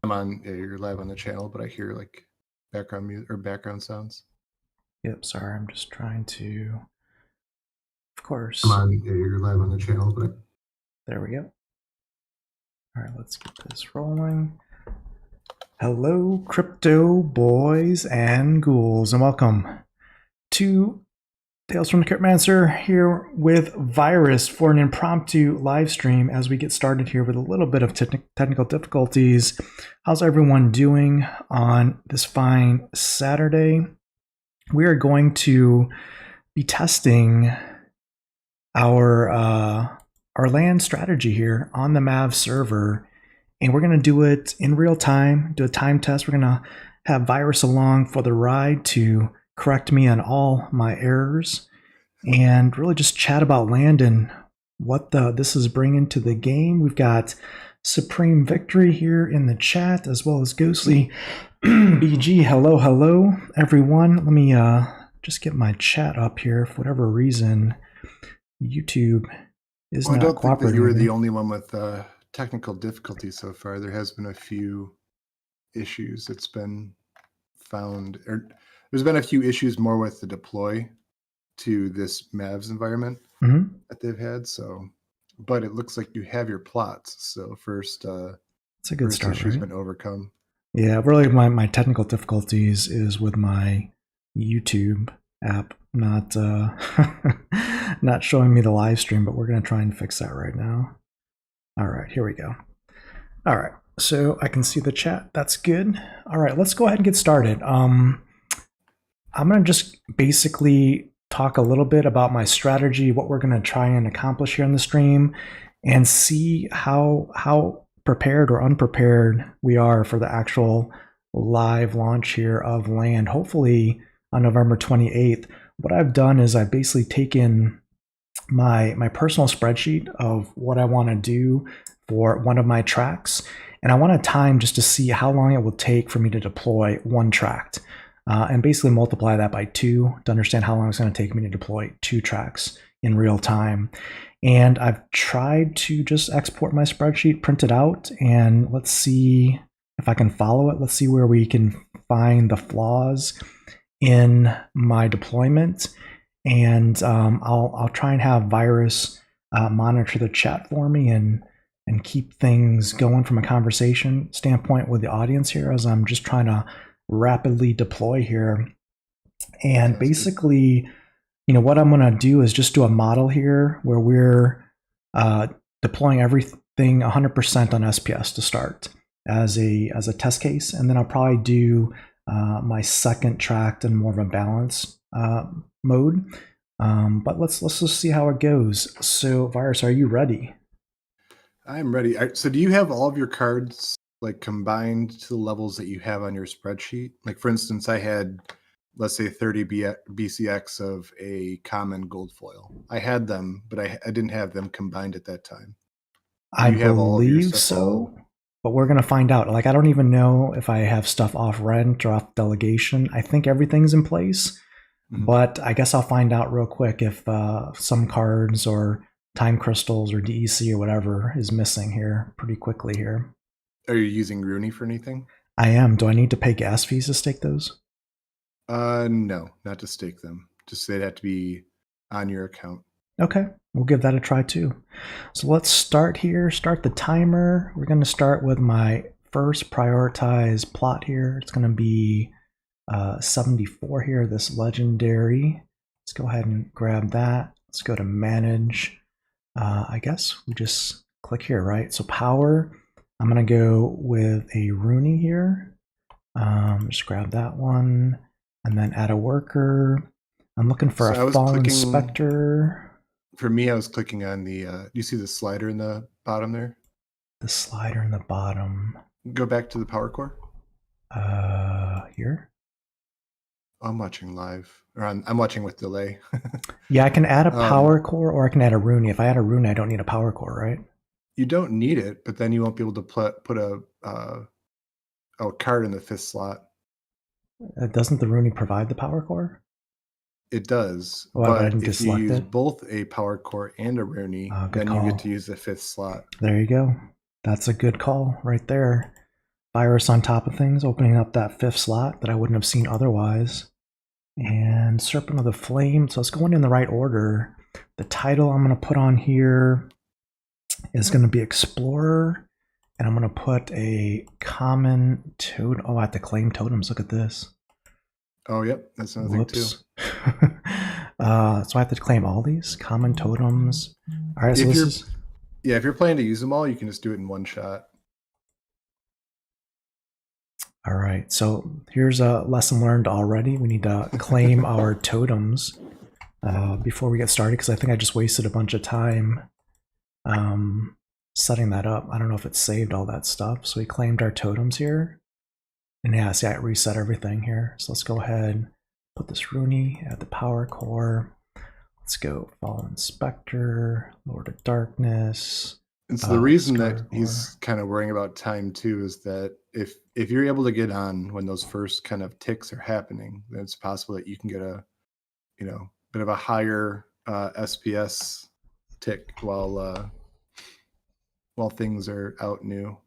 I'm on, yeah, you're live on the channel, but I hear like background music or background sounds. Yep, sorry, I'm just trying to, of course. I'm on, yeah, you're live on the channel, but There we go. All right, let's get this rolling. Hello, crypto boys and ghouls, and welcome to Tales from the Cryptmancer here with Virus for an impromptu live stream as we get started here with a little bit of technical difficulties. How's everyone doing on this fine Saturday? We are going to be testing our land strategy here on the Mav server, and we're going to do it in real time, do a time test. We're going to have Virus along for the ride to correct me on all my errors and really just chat about land and what this is bringing to the game. We've got Supreme Victory here in the chat, as well as Ghostly BG. Hello everyone. Let me just get my chat up here. For whatever reason, YouTube is well, I not don't think that cooperating you were with the me. only one with technical difficulties so far. There has been a few issues that's been found, or there's been a few issues more with the deploy to this Mavs environment that they've had. So, but it looks like you have your plots. So It's a good first start, issue's right? been overcome. Yeah, really my technical difficulties is with my YouTube app not not showing me the live stream, but we're going to try and fix that right now. All right, here we go. All right, so I can see the chat. That's good. All right, let's go ahead and get started. I'm going to just basically talk a little bit about my strategy, what we're going to try and accomplish here in the stream, and see how prepared or unprepared we are for the actual live launch here of land, hopefully on November 28th. What I've done is I've basically taken my personal spreadsheet of what I want to do for one of my tracks, and I want to time just to see how long it will take for me to deploy one tract, and basically multiply that by 2 to understand how long it's going to take me to deploy 2 tracks in real time. And I've tried to just export my spreadsheet, print it out, and let's see if I can follow it. Let's see where we can find the flaws in my deployment. And I'll try and have Virus monitor the chat for me and keep things going from a conversation standpoint with the audience here as I'm just trying to rapidly deploy here. And basically, you know, what I'm going to do is just do a model here where we're deploying everything 100% on SPS to start as a test case, and then I'll probably do my second tract in more of a balance mode. But let's just see how it goes. So, Virus, are you ready? I'm ready. So do you have all of your cards like combined to the levels that you have on your spreadsheet? Like for instance, I had, let's say 30 BCX of a common gold foil. I had them, but I didn't have them combined at that time. Do I you have all of your believe stuff so, but we're gonna find out. Like, I don't even know if I have stuff off rent or off delegation. I think everything's in place, but I guess I'll find out real quick if some cards or time crystals or DEC or whatever is missing here pretty quickly here. Are you using Rooney for anything? I am. Do I need to pay gas fees to stake those? No, not to stake them. Just they'd have to be on your account. Okay, we'll give that a try too. So let's start here, start the timer. We're gonna start with my first prioritized plot here. It's gonna be 74 here, this legendary. Let's go ahead and grab that. Let's go to manage. I guess we just click here, right? So power, I'm gonna go with a Rooney here. Just grab that one and then add a worker. I'm looking for a fallen specter. For me, I was clicking on the, do you see the slider in the bottom there? The slider in the bottom. Go back to the power core. Here? I'm watching live, or I'm watching with delay. Yeah, I can add a power core or I can add a Rooney. If I add a Rooney, I don't need a power core, right? You don't need it, but then you won't be able to put a card in the 5th slot. Doesn't the Rooney provide the power core? It does, but if you use both a power core and a Rooney, then you get to use the 5th slot. There you go. That's a good call right there. virus on top of things, opening up that 5th slot that I wouldn't have seen otherwise. And Serpent of the Flame. So it's going in the right order. The title I'm going to put on here is going to be Explorer. And I'm going to put a common totem. Oh, I have to claim totems. Look at this. Oh, yep. That's another Whoops. thing, too. So I have to claim all these common totems. All right, so this is... Yeah, if you're planning to use them all, you can just do it in one shot. All right, so here's a lesson learned already. We need to claim our totems before we get started, because I think I just wasted a bunch of time setting that up. I don't know if it saved all that stuff. So we claimed our totems here. And yeah, see, I reset everything here. So let's go ahead, put this Rooney at the power core. Let's go Fallen Spectre, Lord of Darkness. And so the reason that he's kind of worrying about time too is that if you're able to get on when those first kind of ticks are happening, then it's possible that you can get a, you know, bit of a higher SPS tick while things are out new.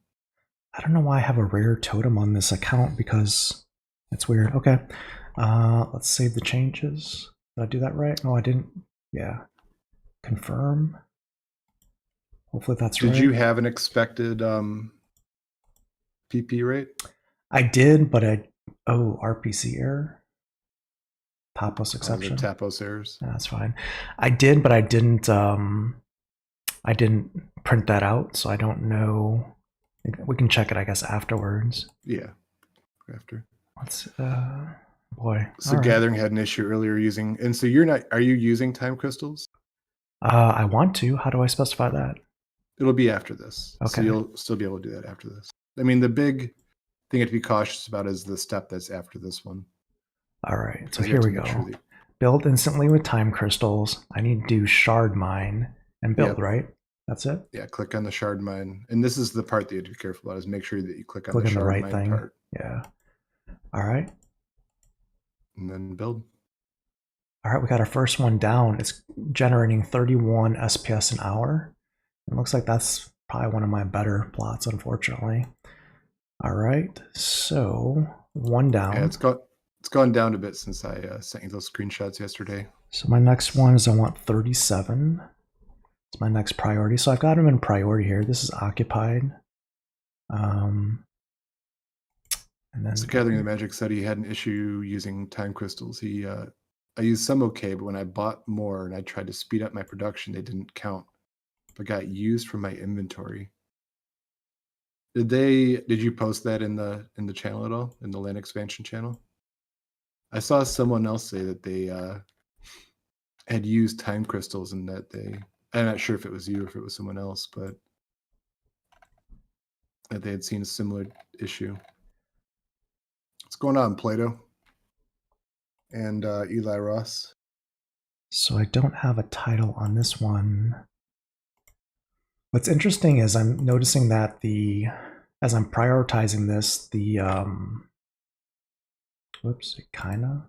I don't know why I have a rare totem on this account, because it's weird. Okay, let's save the changes. Did I do that right? No, I didn't. Yeah. Confirm. Hopefully that's right. Did you have an expected PP rate? I did, but RPC error. Tapos exception. Tapos errors. That's fine. I did, but I didn't print that out, so I don't know. We can check it, I guess, afterwards. Yeah, after. Let's boy. So Gathering had an issue earlier using, and so are you using time crystals? I want to. How do I specify that? It'll be after this. Okay. So you'll still be able to do that after this. I mean, the big thing you have to be cautious about is the step that's after this one. All right, so here we go. Build instantly with time crystals. I need to do shard mine and build, right? That's it? Yeah, click on the shard mine. And this is the part that you have to be careful about, is make sure that you click on the shard right mine thing. Part. Yeah. All right. And then build. All right, we got our first one down. It's generating 31 SPS an hour. It looks like that's probably one of my better plots, unfortunately. All right, so one down. Yeah, it's gone down a bit since I sent you those screenshots yesterday. So my next one is I want 37. It's my next priority. So I've got them in priority here. This is occupied. And then so Gathering the Magic said he had an issue using time crystals. I used some okay, but when I bought more and I tried to speed up my production, they didn't count, but got used from my inventory. Did you post that in the channel at all, in the land expansion channel? I saw someone else say that they had used time crystals and that I'm not sure if it was you or if it was someone else, but that they had seen a similar issue. What's going on, Plato and Eli Ross? So I don't have a title on this one. What's interesting is I'm noticing that as I'm prioritizing this, whoops, it kinda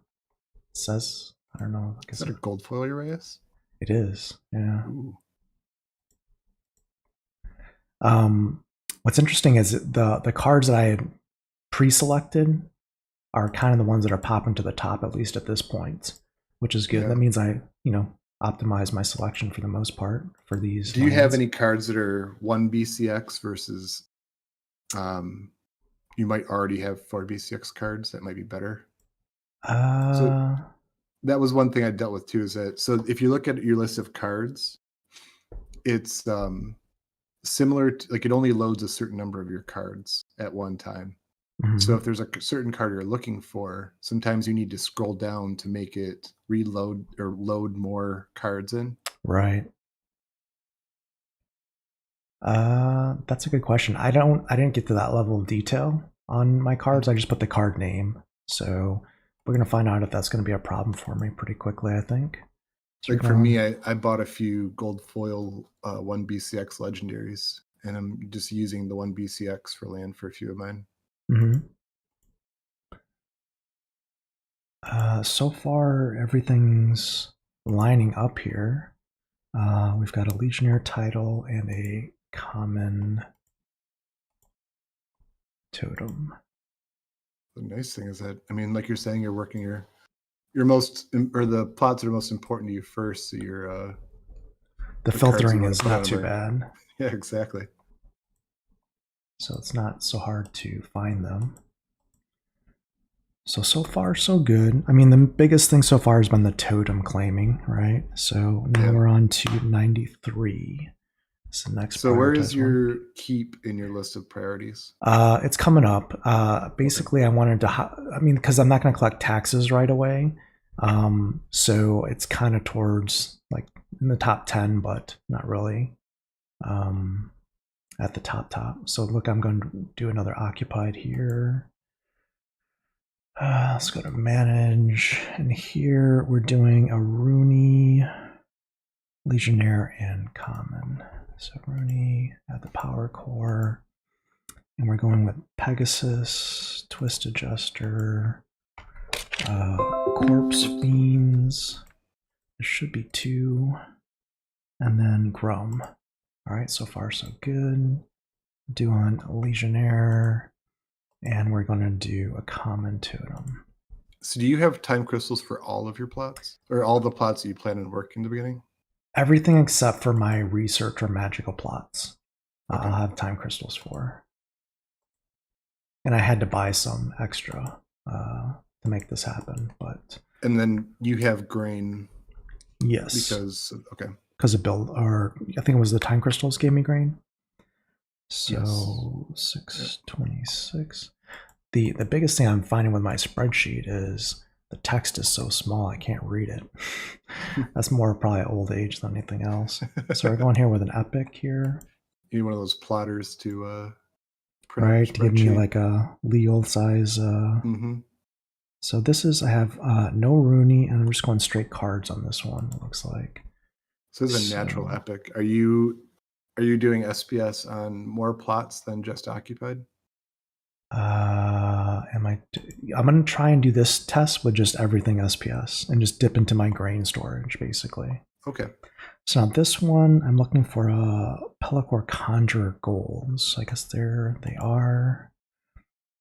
says, I don't know. Is that a gold foil erase? It is, yeah. Ooh. What's interesting is the cards that I had pre-selected are kind of the ones that are popping to the top, at least at this point, which is good. Yeah. That means I, optimize my selection for the most part for these. Do you have any cards that are 1 BCX versus you might already have 4 BCX cards that might be better? So that was one thing I dealt with too, is that, so if you look at your list of cards, it's similar to, like, it only loads a certain number of your cards at one time. Mm-hmm. So if there's a certain card you're looking for, sometimes you need to scroll down to make it reload or load more cards in. Right. That's a good question. I didn't get to that level of detail on my cards. I just put the card name. So we're going to find out if that's going to be a problem for me pretty quickly, I think. So like for me, I bought a few gold foil 1 BCX legendaries, and I'm just using the 1 BCX for land for a few of mine. Mm-hmm. So far, everything's lining up here. We've got a Legionnaire title and a common totem. The nice thing is that, I mean, like you're saying, you're working your most, or the plots that are most important to you first. So you're the filtering is not too bad. Yeah, exactly. So it's not so hard to find them. So far, so good. I mean, the biggest thing so far has been the totem claiming, right? So now we're on to 93. So next. So where is your keep in your list of priorities? It's coming up. Basically, I wanted to. I mean, because I'm not going to collect taxes right away. So it's kind of towards like in the top 10, but not really. At the top. So look, I'm going to do another occupied here. Let's go to manage, and here we're doing a Rooney, Legionnaire, and Common. So Rooney at the power core, and we're going with Pegasus, Twist Adjuster, Corpse Beans. There should be 2, and then Grum. All right, so far so good. Do on Legionnaire. And we're going to do a common totem. So do you have time crystals for all of your plots? Or all the plots that you plan on working in the beginning? Everything except for my research or magical plots. Okay. I'll have time crystals for. And I had to buy some extra to make this happen. But and then you have grain. Yes. Because, okay. Because of build, or I think it was the time crystals gave me grain. So yes. 626. The biggest thing I'm finding with my spreadsheet is the text is so small I can't read it. That's more probably old age than anything else. So we're going here with an epic here. You need one of those plotters to print right, to give me like a legal size. So this is, I have no Rooney, and I'm just going straight cards on this one, it looks like. So this is a natural epic. Are you doing SPS on more plots than just occupied? I'm going to try and do this test with just everything SPS and just dip into my grain storage, basically. Okay. So now this one, I'm looking for a Pelacor Conjurer Golds. So I guess there they are.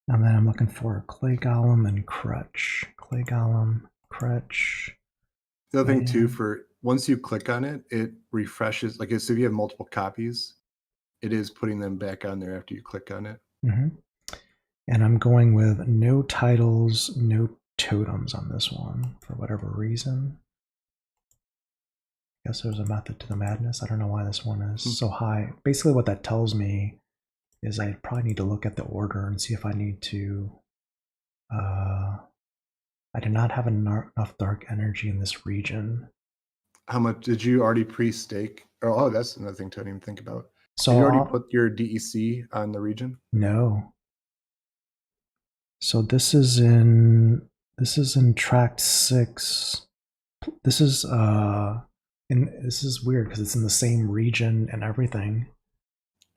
And then I'm looking for a Clay Golem and Crutch. Clay Golem, Crutch. The other thing too, for once you click on it, it refreshes. Like, so if you have multiple copies, it is putting them back on there after you click on it. And I'm going with no titles, no totems on this one for whatever reason. I guess there's a method to the madness. I don't know why this one is so high. Basically what that tells me is I probably need to look at the order and see if I need to... I do not have enough dark energy in this region. How much did you already pre-stake? Oh, that's another thing to even think about. So did you already put your DEC on the region? No. So this is in tract 6. This is weird because it's in the same region and everything.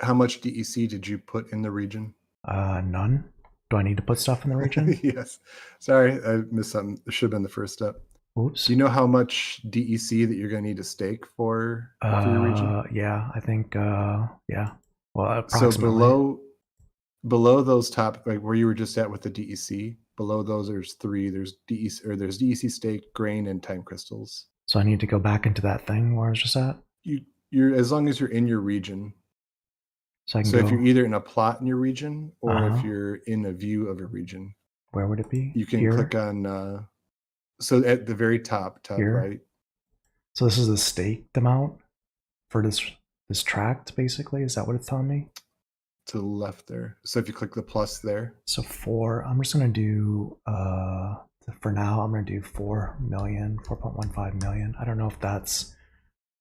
How much DEC did you put in the region? None. Do I need to put stuff in the region? Yes. Sorry, I missed something. It should have been the first step. Oops. Do you know how much DEC that you're going to need to stake for your region? Yeah, I think, yeah. Well, approximately. So below those top, like where you were just at with the DEC, below those there's 3. There's DEC, or there's DEC stake, grain, and time crystals. So I need to go back into that thing where I was just at? You're as long as you're in your region. So if you're either in a plot in your region or if you're in a view of a region. Where would it be? You can click on, so at the very top right. So this is the staked amount for this tract, basically? Is that what it's telling me? To the left there. So if you click the plus there. So 4, I'm just going to do, for now, I'm going to do 4 million, 4.15 million. I don't know if that's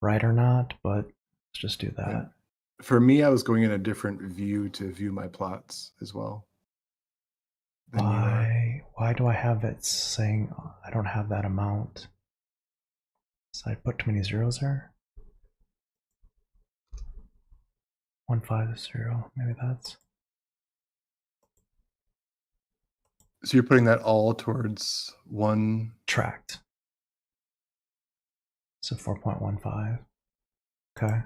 right or not, but let's just do that. Yeah. For me, I was going in a different view to view my plots as well. Why do I have it saying I don't have that amount? So I put too many zeros there? 150, maybe that's... So you're putting that all towards one... tract. So 4.15. Okay.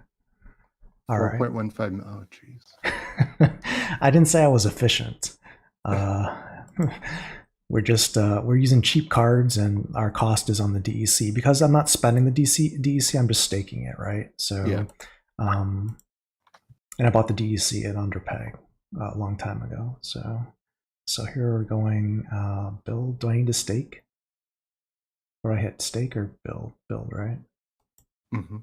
All right. 4.15. Oh, jeez. I didn't say I was efficient. We're just we're using cheap cards, and our cost is on the DEC because I'm not spending the DEC. I'm just staking it, right? So, Yeah. And I bought the DEC at underpeg a long time ago. So here we're going build. Do I need to stake? Or I hit stake or build? Build, right? Mm-hmm.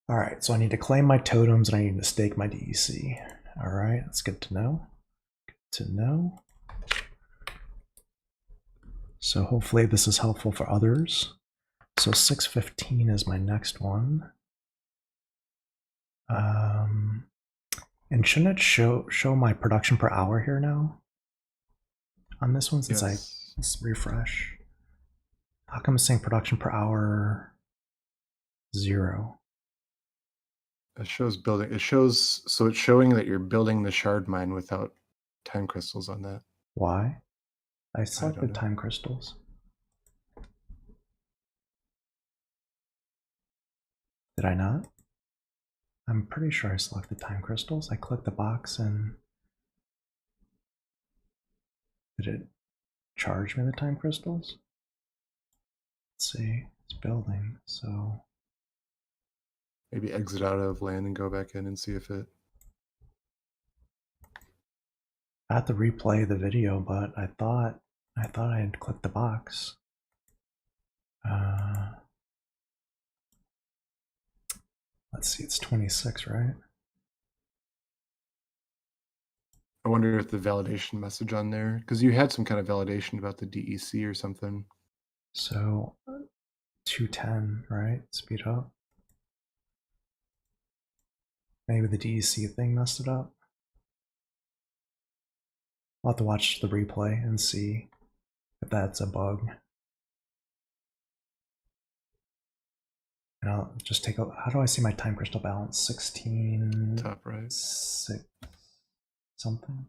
All right, so I need to claim my totems and I need to stake my DEC. All right, that's good to know. Good to know. So hopefully this is helpful for others. So 615 is my next one. And shouldn't it show my production per hour here now? On this one, since Yes. let's refresh. How come it's saying production per hour 0? It shows building. It shows, so it's showing that you're building the shard mine without time crystals on that. Why? I don't selected know. time crystals. Did I not? I'm pretty sure I selected time crystals. I clicked the box and did it charge me the time crystals? Let's see, it's building, so Maybe exit out of land and go back in and see if it. I have to replay the video, but I thought I had clicked the box. Let's see, it's 26, right? I wonder if the validation message on there, because you had some kind of validation about the DEC or something. So 210, right? Speed up. Maybe the DEC thing messed it up. I'll have to watch the replay and see if that's a bug. And I'll just take a, how do I see my time crystal balance? 16, Top right. 6, something.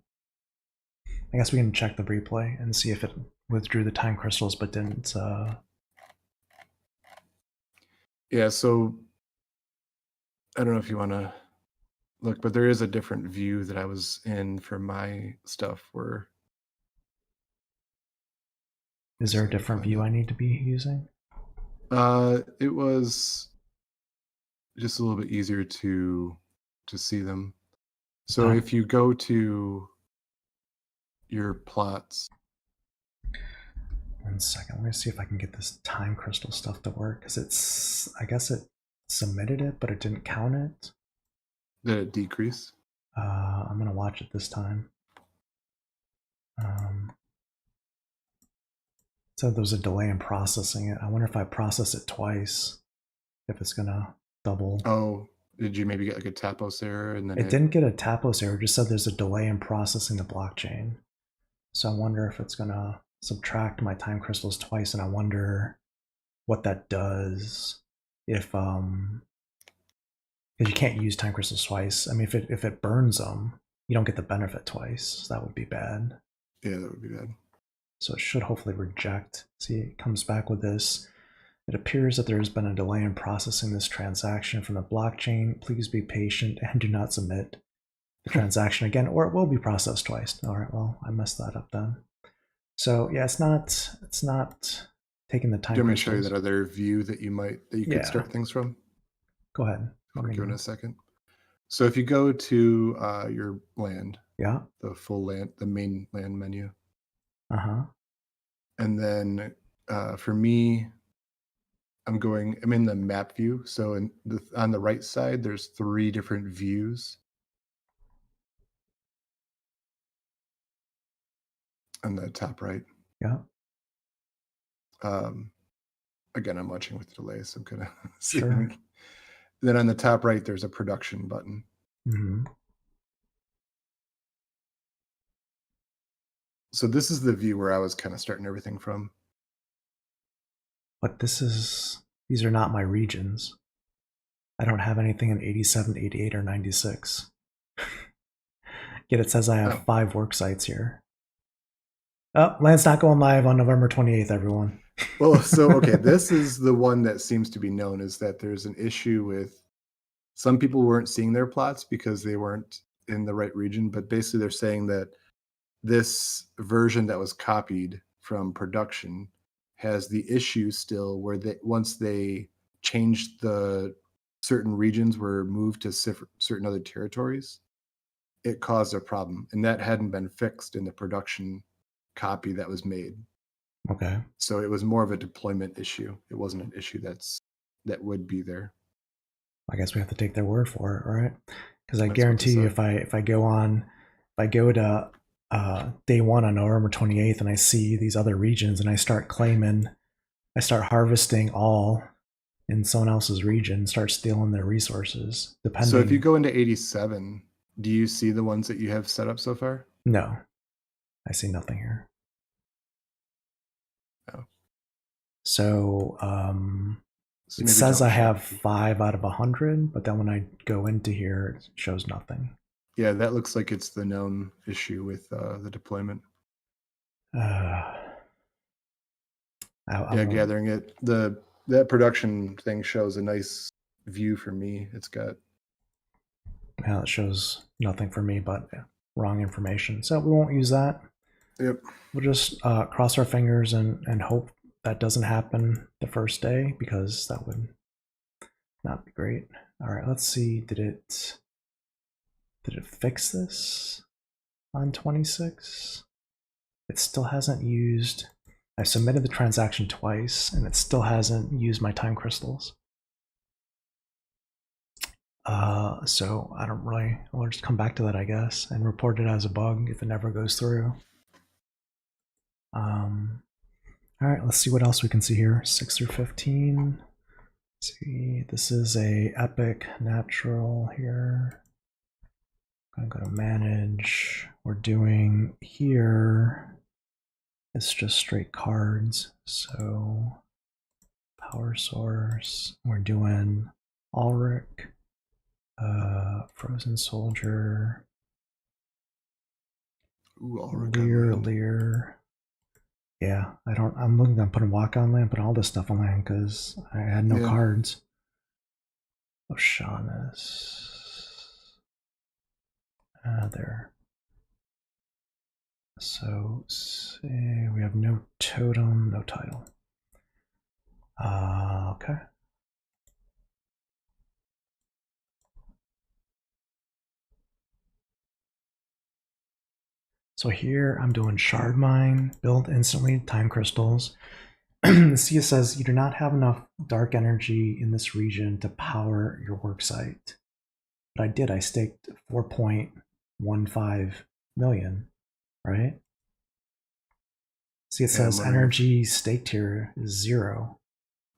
I guess we can check the replay and see if it withdrew the time crystals but didn't. Yeah, so I don't know if you want to look, but there is a different view that I was in for my stuff where. Is there a different view I need to be using? It was just a little bit easier to see them. So if you go to your plots. 1 second, let me see if I can get this time crystal stuff to work, because it's, I guess it submitted it, but it didn't count it. Did it decrease? I'm gonna watch it this time. So there was a delay in processing it. I wonder if I process it twice, if it's gonna double. Oh, did you maybe get like a Tapos error? And then it didn't get a Tapos error, it just said there's a delay in processing the blockchain. So I wonder if it's gonna subtract my time crystals twice, and I wonder what that does if because you can't use time crystals twice. I mean, if it burns them, you don't get the benefit twice. So that would be bad. Yeah, that would be bad. So it should hopefully reject. See, it comes back with this. It appears that there has been a delay in processing this transaction from the blockchain. Please be patient and do not submit the transaction again, or it will be processed twice. All right, well, I messed that up then. So yeah, it's not taking the time. Do you want me to show you that other view that you could start things from? Go ahead. I'll give it a second. So if you go to your land, yeah, the full land, the main land menu. And then for me, I'm in the map view. So on the right side, there's 3 different views. On the top right. Yeah. Again, I'm watching with delay, so I'm gonna see. Sure. Then on the top right, there's a production button. So this is the view where I was kind of starting everything from. But these are not my regions. I don't have anything in 87, 88, or 96. Yet it says I have 5 work sites here. Oh, land's not going live on November 28th, everyone. Well, so, okay, this is the one that seems to be known, is that there's an issue with some people weren't seeing their plots because they weren't in the right region, but basically they're saying that this version that was copied from production has the issue still where they once they changed the certain regions were moved to certain other territories, it caused a problem, and that hadn't been fixed in the production copy that was made. Okay. So it was more of a deployment issue. It wasn't an issue that would be there. I guess we have to take their word for it, right? Because I That's what guarantee they you, said. if I go to day one on November 28th and I see these other regions and I start harvesting all in someone else's region, start stealing their resources. Depending. So if you go into 87, do you see the ones that you have set up so far? No, I see nothing here. Oh. So it says I have 5 out of 100, but then when I go into here, it shows nothing. Yeah, that looks like it's the known issue with the deployment. Gathering it. That production thing shows a nice view for me. It's got. Yeah, it shows nothing for me, but wrong information. So we won't use that. Yep. We'll just cross our fingers and hope that doesn't happen the first day, because that would not be great. All right, let's see. Did it fix this on 26? It still hasn't used. I submitted the transaction twice, and it still hasn't used my time crystals. So I don't really. I'll just come back to that, I guess, and report it as a bug if it never goes through. All right, let's see what else we can see here. 6 through 15. Let's see, this is a epic natural here. I'm gonna go to manage. We're doing here. It's just straight cards. So power source. We're doing Ulrich, Frozen Soldier, Lear. Yeah, I'm looking at putting walk on land, putting all this stuff on land because I had no cards. Oceanus. There. So we have no totem, no title. Okay. So here I'm doing shard mine, build instantly, time crystals. The CS says you do not have enough dark energy in this region to power your work site. But I did, I staked 4.15 million, right? See, it says energy staked here is 0.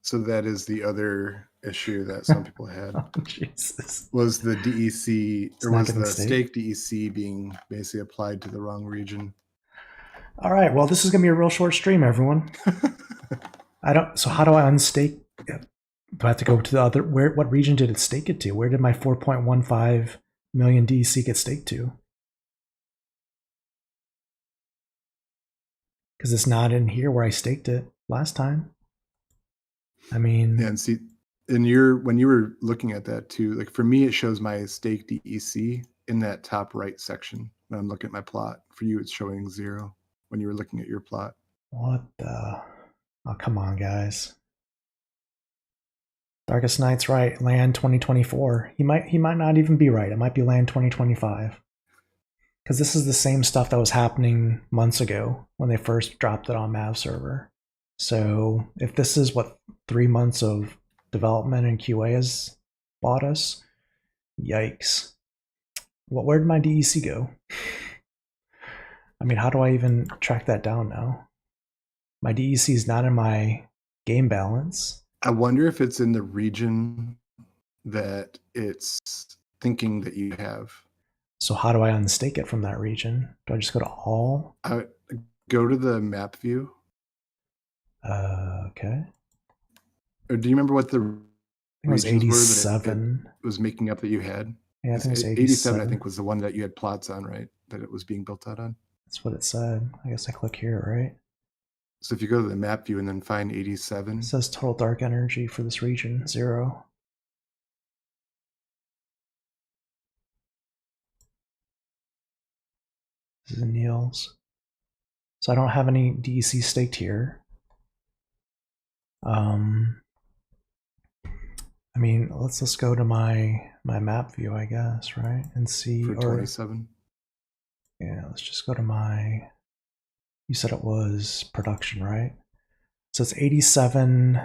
So that is the other issue that some people had. Oh, Jesus. Was the DEC, or was the stake DEC being basically applied to the wrong region? All right, well, this is going to be a real short stream, everyone. So how do I unstake? Do I have to go to the other, what region did it stake it to? Where did my 4.15 million DEC get staked to? Because it's not in here where I staked it last time. I mean, yeah, and see, when you were looking at that too, like for me, it shows my stake DEC in that top right section. When I'm looking at my plot, for you, it's showing 0 when you were looking at your plot. What the? Oh, come on, guys. Darkest Night's right. Land 2024. He might not even be right. It might be land 2025. Because this is the same stuff that was happening months ago when they first dropped it on Mav Server. So if this is what 3 months of development and QA has bought us, yikes. Well, where did my DEC go? I mean, how do I even track that down now? My DEC is not in my game balance. I wonder if it's in the region that it's thinking that you have. So how do I unstake it from that region? Do I just go to all? Go to the map view. Okay. Or do you remember what the I think it was 87 that it was making up that you had? Yeah, I think it was 87. I think was the one that you had plots on, right? That it was being built out on. That's what it said. I guess I click here, right? So if you go to the map view and then find 87. It says total dark energy for this region, 0. This is Neil's. So I don't have any DEC staked here. I mean, let's go to my map view, I guess, right? And see. For 27. Yeah, let's just go to my. You said it was production, right? So it's 87,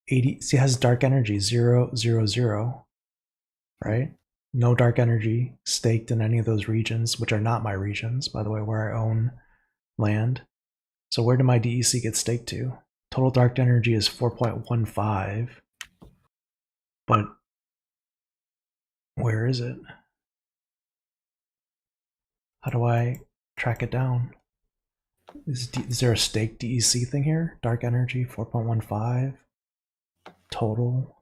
80. See, it has dark energy 0, 0, 0, right? No dark energy staked in any of those regions, which are not my regions, by the way, where I own land. So where did my DEC get staked to? Total dark energy is 4.15, but where is it? How do I track it down? Is there a stake DEC thing here? Dark energy 4.15 total.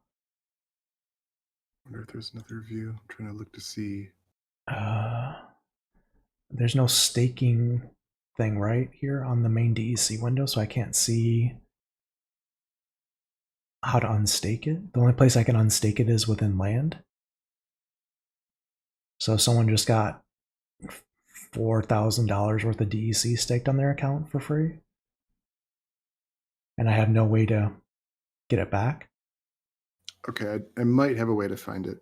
I wonder if there's another view. I'm trying to look to see. There's no staking thing right here on the main DEC window, so I can't see how to unstake it. The only place I can unstake it is within land. So if someone just got $4,000 worth of DEC staked on their account for free, and I have no way to get it back. Okay, I might have a way to find it.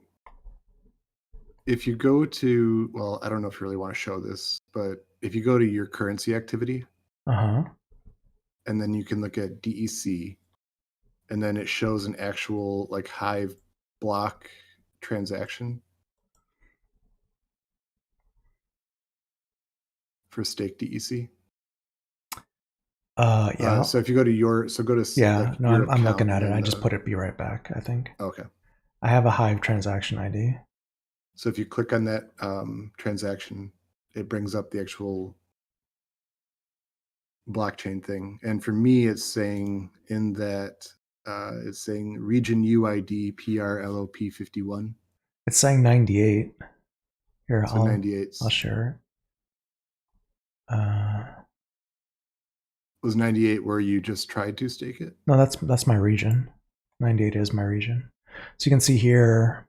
If you go to, well, I don't know if you really want to show this, but if you go to your currency activity, and then you can look at DEC, and then it shows an actual like Hive block transaction for stake DEC. Yeah. So if you go to your, go to yeah, like no, your I'm looking account at it. in I just put it be right back, I think. Okay. I have a Hive transaction ID. So if you click on that transaction, it brings up the actual blockchain thing. And for me, it's saying in that, it's saying region UID PRLOP51. It's saying 98. Here, So 98. I'll share it. Was 98 where you just tried to stake it? No, that's my region. 98 is my region. So you can see here,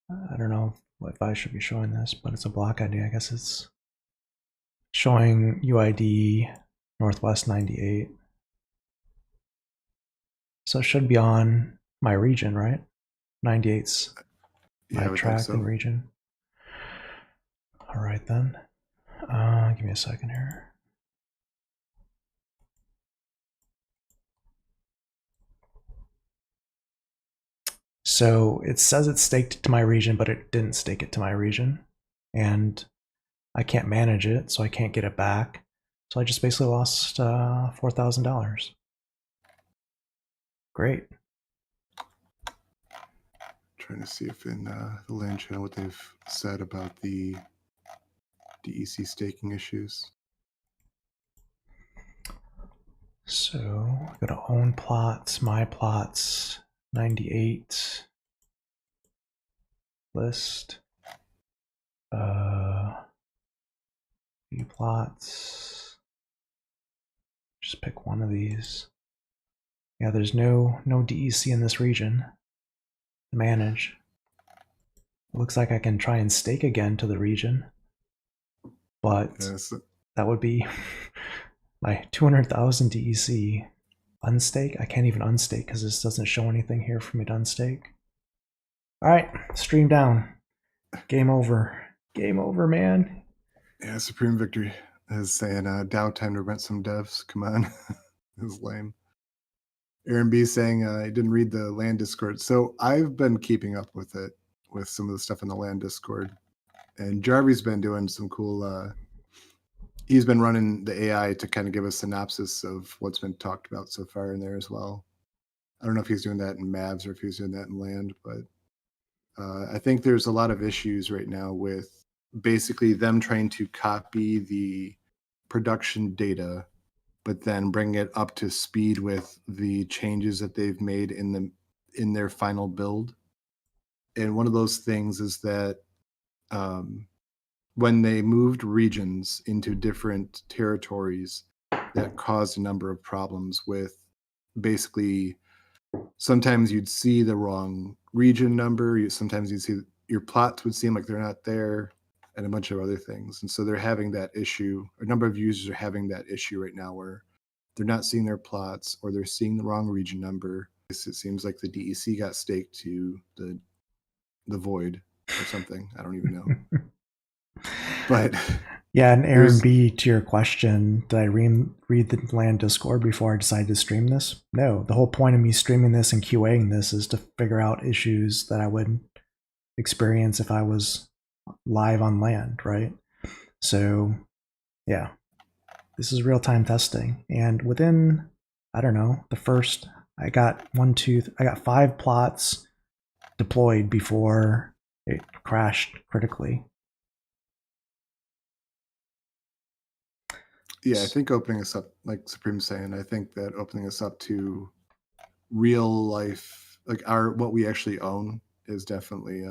I don't know if I should be showing this, but it's a block ID. I guess it's showing UID Northwest 98. So it should be on my region, right? 98's my tract and region. All right then. Give me a second here. So it says it's staked to my region, but it didn't stake it to my region. And I can't manage it, so I can't get it back. So I just basically lost $4,000. Great. Trying to see if in the land channel what they've said about the DEC staking issues. So I go to own plots, my plots, 98 list, view plots. Just pick one of these. Yeah, there's no DEC in this region to manage. It looks like I can try and stake again to the region, but that would be my 200,000 DEC unstake. I can't even unstake because this doesn't show anything here for me to unstake. All right, stream down. Game over. Game over, man. Yeah, Supreme Victory is saying Dow time to rent some devs. Come on. This is lame. Aaron B saying I didn't read the land Discord. So I've been keeping up with it, with some of the stuff in the land Discord. And Jarvy's been doing some cool, he's been running the AI to kind of give a synopsis of what's been talked about so far in there as well. I don't know if he's doing that in Mavs or if he's doing that in land, but I think there's a lot of issues right now with basically them trying to copy the production data, but then bring it up to speed with the changes that they've made in their final build. And one of those things is that when they moved regions into different territories, that caused a number of problems with basically sometimes you'd see the wrong region number. Sometimes you'd see your plots would seem like they're not there. and a bunch of other things. And so they're having that issue. A number of users are having that issue right now where they're not seeing their plots, or they're seeing the wrong region number. It seems like the DEC got staked to the void or something. I don't even know. But yeah, and Aaron B, to your question, did I read the land Discord before I decided to stream this? No. The whole point of me streaming this and QAing this is to figure out issues that I would experience if I was live on land, right? So yeah, this is real-time testing. And within, I don't know, the first, I got 5 plots deployed before it crashed critically. Yeah, I think opening us up, like Supreme's saying, I think that opening us up to real life, like what we actually own, is definitely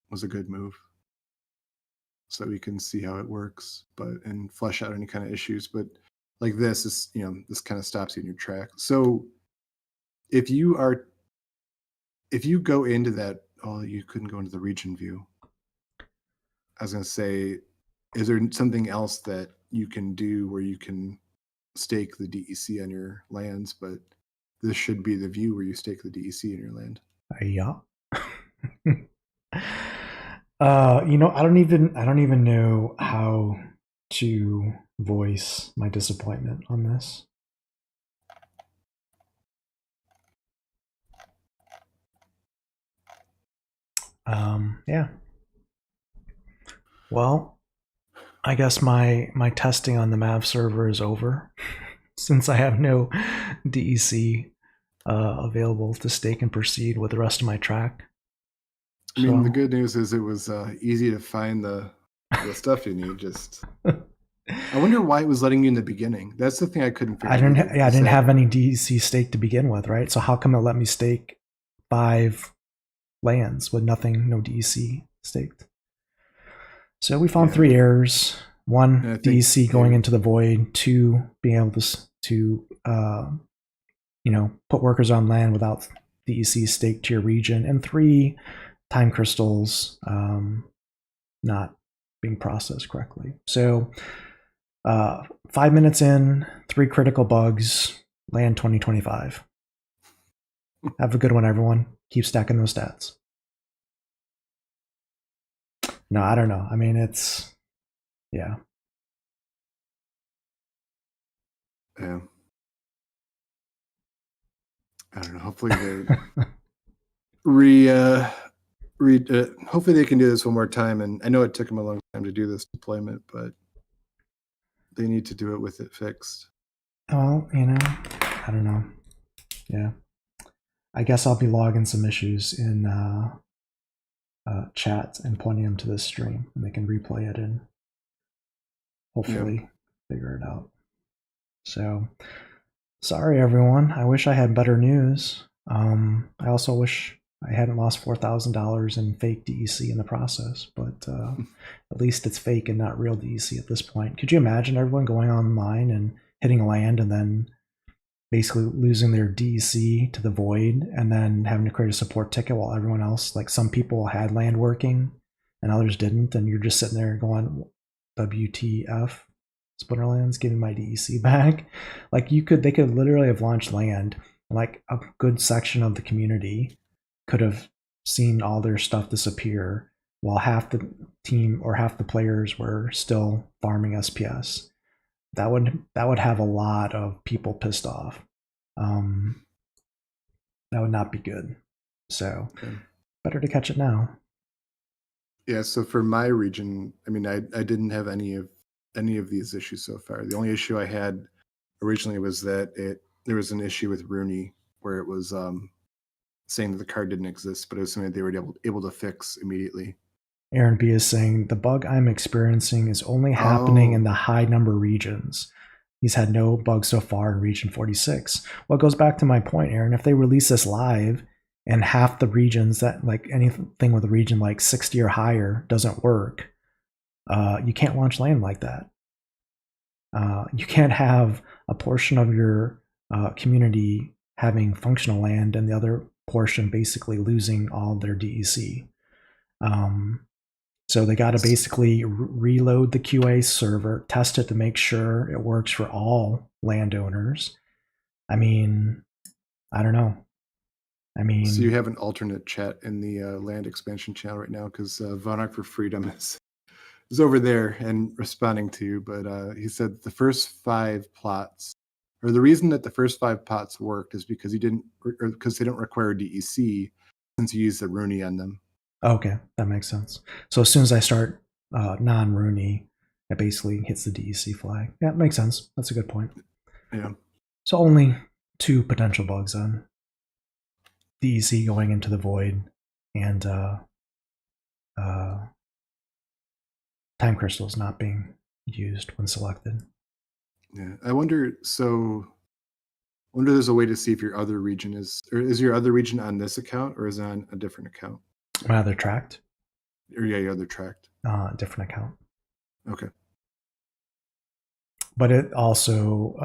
was a good move. So we can see how it works, and flesh out any kind of issues. But like this is, this kind of stops you in your track. So if you go into that, you couldn't go into the region view. I was gonna say, is there something else that you can do where you can stake the DEC on your lands? But this should be the view where you stake the DEC in your land. Yeah. I don't even know how to voice my disappointment on this. Yeah. Well, I guess my testing on the Mav server is over since I have no DEC available to stake and proceed with the rest of my track. I mean, the good news is it was easy to find the stuff you need. Just, I wonder why it was letting you in the beginning. That's the thing I couldn't figure out. I didn't have any DEC stake to begin with, right? So how come it let me stake 5 lands with no DEC staked? So we found 3 errors. 1, DEC going into the void. 2, being able to put workers on land without DEC staked to your region. And 3, time crystals not being processed correctly. So 5 minutes in, 3 critical bugs, land 2025. Have a good one, everyone. Keep stacking those stats. No, I don't know. I mean, it's, yeah. Yeah. I don't know. Hopefully they hopefully they can do this one more time. And I know it took them a long time to do this deployment, but they need to do it with it fixed. Well, I don't know. Yeah. I guess I'll be logging some issues in chat and pointing them to this stream, and they can replay it and hopefully figure it out. So, sorry everyone. I wish I had better news. I also wish I hadn't lost $4,000 in fake DEC in the process, but at least it's fake and not real DEC at this point. Could you imagine everyone going online and hitting land and then basically losing their DEC to the void and then having to create a support ticket while everyone else, like some people had land working and others didn't, and you're just sitting there going, WTF, Splinterlands, give me my DEC back. Like they could literally have launched land, and like a good section of the community could have seen all their stuff disappear while half the team or half the players were still farming SPS. That would have a lot of people pissed off. That would not be good. So better to catch it now. Yeah. So for my region, I mean, I didn't have any of these issues so far. The only issue I had originally was that there was an issue with Rooney where it was saying that the card didn't exist, but it was something that they were able to fix immediately. Aaron B is saying the bug I'm experiencing is only happening in the high number regions. He's had no bugs so far in region 46. Well, it goes back to my point, Aaron. If they release this live and half the regions that, like anything with a region like 60 or higher doesn't work, you can't launch land like that. You can't have a portion of your community having functional land and the other portion basically losing all their DEC. So they got to basically reload the QA server, test it to make sure it works for all landowners. I mean, I don't know. I mean, so you have an alternate chat in the land expansion channel right now because Vonarch for Freedom is over there and responding to you. But he said the first 5 plots, or the reason that the first 5 plots worked is because you didn't, or because they don't require DEC since you use the Rooney on them. okay, that makes sense. So as soon as I start non-Rooney, it basically hits the DEC flag. Yeah, it makes sense. That's a good point. Yeah. So only 2 potential bugs on DEC going into the void and time crystals not being used when selected. Yeah. I wonder, there's a way to see if your other region is your other region on this account or is it on a different account? My other tract? Or yeah, your other tract. Different account. Okay. But it also,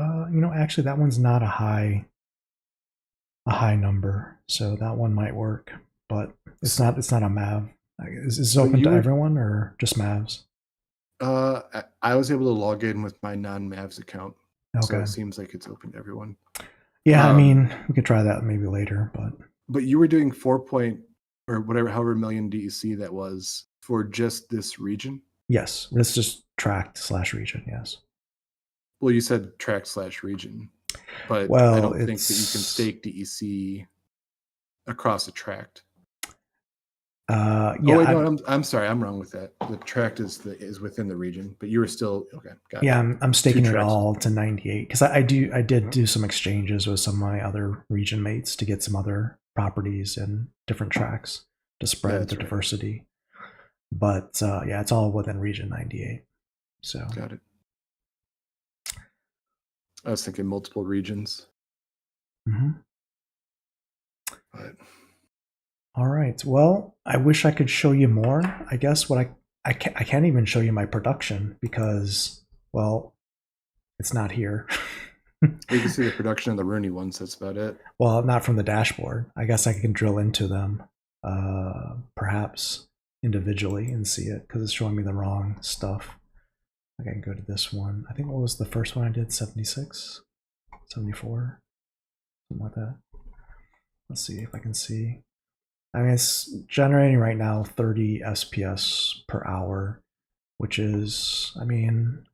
actually that one's not a high number, so that one might work. But it's not a Mav. Is this open to everyone or just Mavs? I was able to log in with my non-Mavs account, okay. So it seems like it's open to everyone. Yeah, I mean, we could try that maybe later, but you were doing 4 million DEC that was for just this region. Yes, it's just tract/region. Yes. Well, you said tract/region, but well, I don't think that you can stake DEC across a tract. Yeah. Oh wait, no, I'm sorry, I'm wrong with that. The tract is within the region, but you were still okay. Got yeah, I'm staking it all to 98 because I did do some exchanges with some of my other region mates to get some other properties and different tracks to spread the diversity. But yeah, it's all within region 98. So got it. I was thinking multiple regions. Mm-hmm. But all right. Well, I wish I could show you more. I guess what I can't even show you my production because, well, it's not here. You can see the production of the Rooney ones. That's about it. Well, not from the dashboard. I guess I can drill into them, perhaps individually and see it because it's showing me the wrong stuff. I can go to this one. I think what was the first one I did? 76, 74, something like that. Let's see if I can see. I mean, it's generating right now 30 SPS per hour, which is, I mean,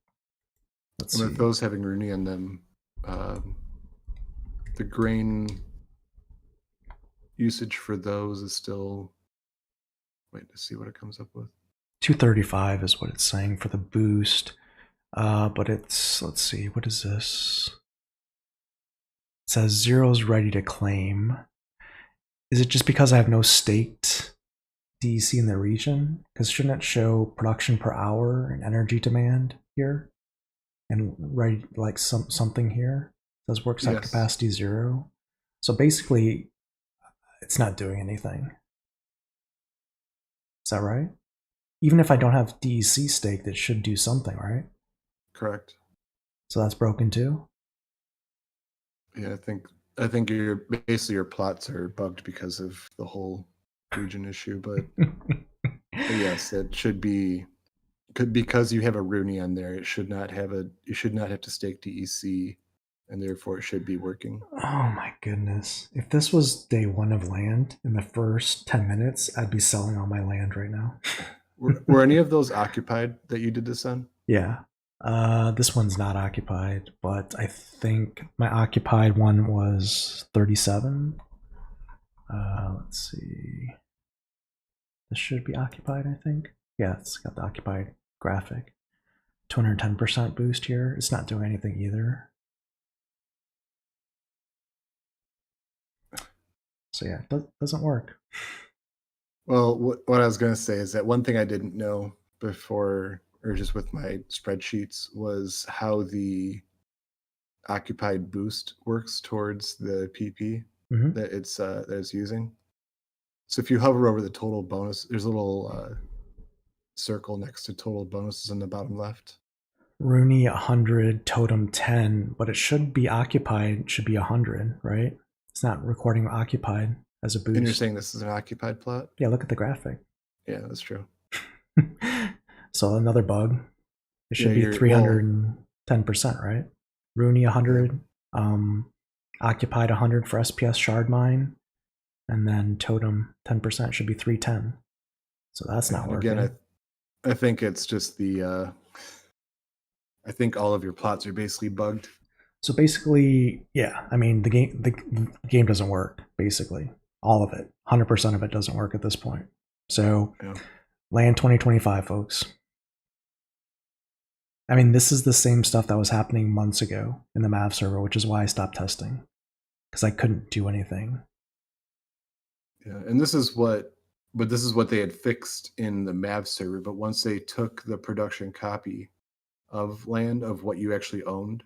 let's see. With those having Rooney in them, the grain usage for those is still, wait to see what it comes up with. 235 is what it's saying for the boost. But it's, let's see, what is this? It says 0's ready to claim. Is it just because I have no staked DEC in the region? Because shouldn't it show production per hour and energy demand here? And right, like something here? It says worksite capacity 0. So basically, it's not doing anything. Is that right? Even if I don't have DEC staked, it should do something, right? Correct. So that's broken too? Yeah, I think your plots are bugged because of the whole region issue, but yes, it should be because you have a Rooney on there. You should not have to stake DEC, and therefore it should be working. Oh my goodness! If this was day 1 of land in the first 10 minutes, I'd be selling all my land right now. Were any of those occupied that you did this on? Yeah. This one's not occupied, but I think my occupied one was 37. Let's see. This should be occupied, I think. Yeah, it's got the occupied graphic. 210% boost here. It's not doing anything either. So yeah, it doesn't work. Well, what I was going to say is that one thing I didn't know before, or just with my spreadsheets, was how the occupied boost works towards the PP that it's using. So if you hover over the total bonus, there's a little circle next to total bonuses in the bottom left. Rooney 100, totem 10, but it should be occupied. It should be 100, right? It's not recording occupied as a boost. And you're saying this is an occupied plot? Yeah, look at the graphic. Yeah, that's true. So another bug. It should Yeah, be 310%, right? Rooney 100, occupied 100 for SPS shard mine, and then totem 10% should be 310. So that's not working. Again, I think it's just the I think all of your plots are basically bugged. So basically, yeah, I mean the game doesn't work, basically. All of it. 100% of it doesn't work at this point. So Yeah. land 2025, folks. I mean, this is the same stuff that was happening months ago in the Mav server, which is why I stopped testing. Because I couldn't do anything. Yeah, and this is what they had fixed in the Mav server, but once they took the production copy of land of what you actually owned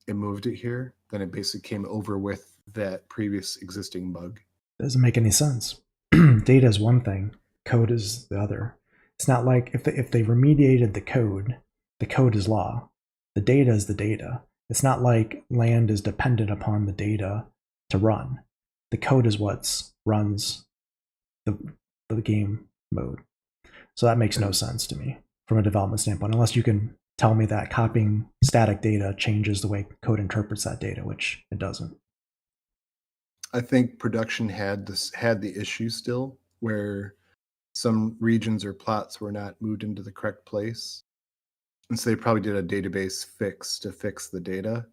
and moved it here, then it basically came over with that previous existing bug. Doesn't make any sense. Data is one thing, code is the other. It's not like if they remediated the code is law. The data is the data. It's not like land is dependent upon the data to run. The code is what runs the game mode. So that makes no sense to me from a development standpoint, unless you can tell me that copying static data changes the way code interprets that data, which it doesn't. I think production had the issue still where some regions or plots were not moved into the correct place. And so they probably did a database fix to fix the data.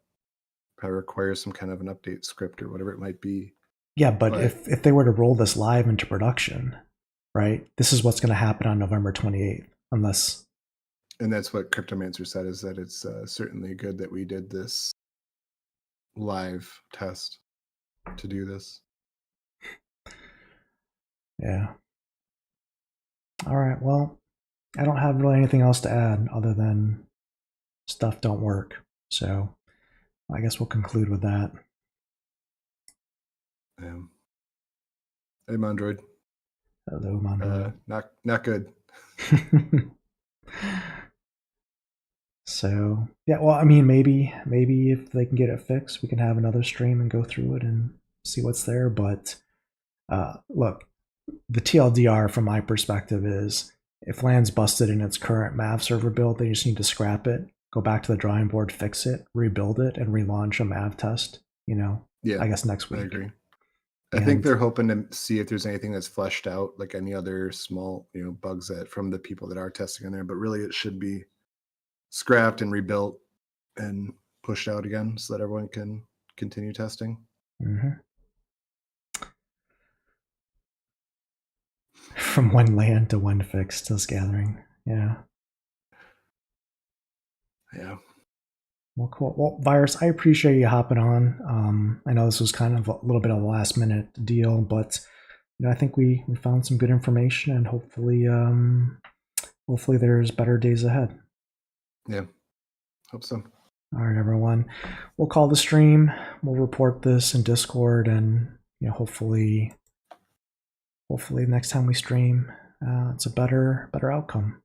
Probably requires some kind of an update script or whatever it might be. Yeah, but if they were to roll this live into production, right, this is what's going to happen on November 28th, unless... And that's what Cryptomancer said, is that it's certainly good that we did this live test to do this. Yeah. All right, well, I don't have really anything else to add other than stuff don't work. So I guess we'll conclude with that. Hey, Mondroid. Hello, Mondroid. Not good. So yeah, well, I mean, maybe if they can get it fixed, we can have another stream and go through it and see what's there. But look, the TLDR from my perspective is if land's busted in its current Mav server build, they just need to scrap it, go back to the drawing board, fix it, rebuild it, and relaunch a Mav test. Yeah, I guess next week. I agree. I think they're hoping to see if there's anything that's fleshed out, like any other small, bugs that from the people that are testing in there. But really, it should be scrapped and rebuilt and pushed out again so that everyone can continue testing. Mm-hmm. From one land to one fix to this gathering. Yeah. Yeah. Well, cool. Well, Virus, I appreciate you hopping on. I know this was kind of a little bit of a last minute deal, but I think we found some good information, and hopefully there's better days ahead. Yeah. Hope so. All right, everyone. We'll call the stream. We'll report this in Discord, and hopefully next time we stream, it's a better outcome.